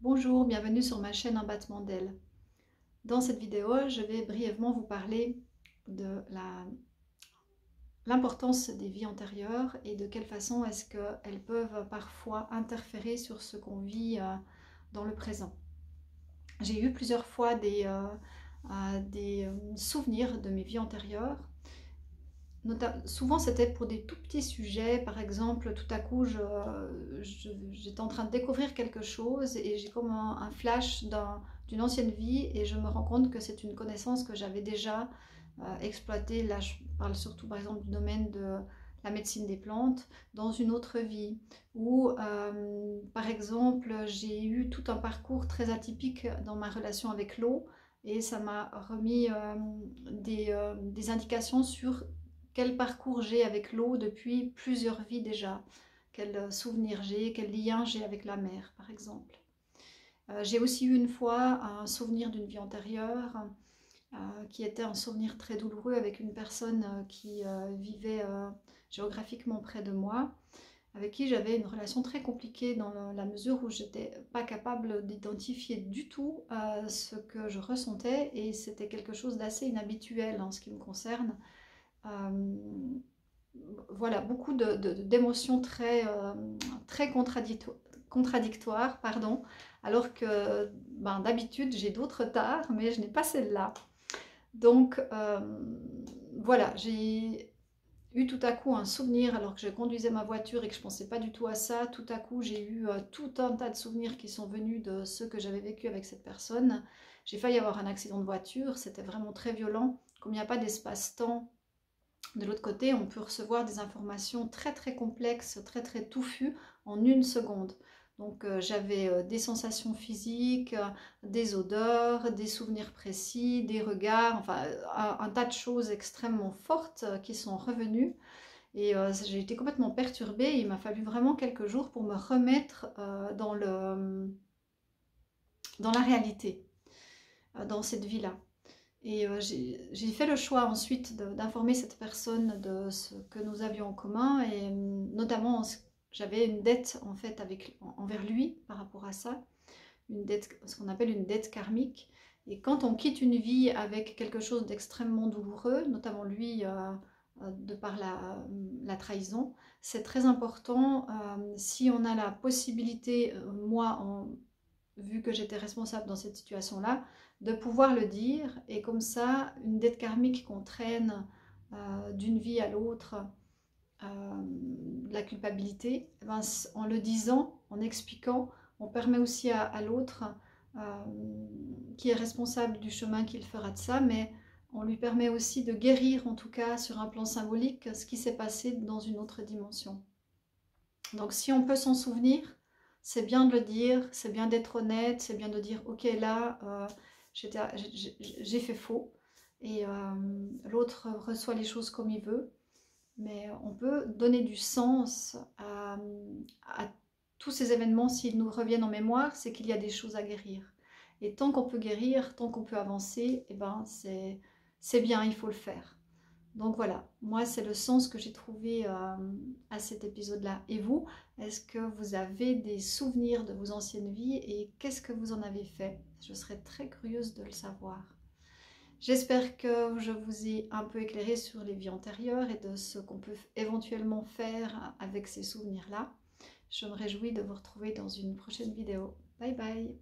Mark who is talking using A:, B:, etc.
A: Bonjour, bienvenue sur ma chaîne Un battement d'aile. Dans cette vidéo, je vais brièvement vous parler de l'importance des vies antérieures et de quelle façon est-ce qu'elles peuvent parfois interférer sur ce qu'on vit dans le présent. J'ai eu plusieurs fois des souvenirs de mes vies antérieures. Souvent c'était pour des tout petits sujets, par exemple tout à coup j'étais en train de découvrir quelque chose et j'ai comme un flash d'une ancienne vie et je me rends compte que c'est une connaissance que j'avais déjà exploitée. Là je parle surtout par exemple du domaine de la médecine des plantes dans une autre vie. Ou par exemple j'ai eu tout un parcours très atypique dans ma relation avec l'eau et ça m'a remis des indications sur quel parcours j'ai avec l'eau depuis plusieurs vies déjà, quel souvenir j'ai, quel lien j'ai avec la mer par exemple. J'ai aussi eu une fois un souvenir d'une vie antérieure qui était un souvenir très douloureux avec une personne qui vivait géographiquement près de moi, avec qui j'avais une relation très compliquée dans la mesure où j'étais pas capable d'identifier du tout ce que je ressentais et c'était quelque chose d'assez inhabituel en ce qui me concerne. Euh, voilà, beaucoup d'émotions très contradictoires, pardon, alors que ben, d'habitude j'ai d'autres tares, mais je n'ai pas celle-là. Donc voilà, j'ai eu tout à coup un souvenir alors que je conduisais ma voiture et que je ne pensais pas du tout à ça. Tout à coup, j'ai eu tout un tas de souvenirs qui sont venus de ce que j'avais vécu avec cette personne. J'ai failli avoir un accident de voiture, c'était vraiment très violent. Comme il n'y a pas d'espace-temps, de l'autre côté, on peut recevoir des informations très complexes, très touffues en une seconde. Donc j'avais des sensations physiques, des odeurs, des souvenirs précis, des regards, enfin un tas de choses extrêmement fortes qui sont revenues. Et j'ai été complètement perturbée. Il m'a fallu vraiment quelques jours pour me remettre dans la réalité, dans cette vie-là. Et j'ai fait le choix ensuite d'informer cette personne de ce que nous avions en commun et notamment j'avais une dette en fait envers lui par rapport à ça, une dette, ce qu'on appelle une dette karmique. Et quand on quitte une vie avec quelque chose d'extrêmement douloureux, notamment lui de par la trahison, c'est très important si on a la possibilité, vu que j'étais responsable dans cette situation-là, de pouvoir le dire. Et comme ça, une dette karmique qu'on traîne d'une vie à l'autre, la culpabilité, eh ben, en le disant, en expliquant, on permet aussi à l'autre qui est responsable du chemin qu'il fera de ça, mais on lui permet aussi de guérir, en tout cas sur un plan symbolique, ce qui s'est passé dans une autre dimension. Donc si on peut s'en souvenir, c'est bien de le dire, c'est bien d'être honnête, c'est bien de dire ok là j'ai fait faux et l'autre reçoit les choses comme il veut, mais on peut donner du sens à tous ces événements s'ils nous reviennent en mémoire, c'est qu'il y a des choses à guérir. Et tant qu'on peut guérir, tant qu'on peut avancer, eh ben c'est bien, il faut le faire. Donc voilà, moi c'est le sens que j'ai trouvé à cet épisode-là. Et vous, est-ce que vous avez des souvenirs de vos anciennes vies et qu'est-ce que vous en avez fait? Je serais très curieuse de le savoir. J'espère que je vous ai un peu éclairé sur les vies antérieures et de ce qu'on peut éventuellement faire avec ces souvenirs-là. Je me réjouis de vous retrouver dans une prochaine vidéo. Bye bye!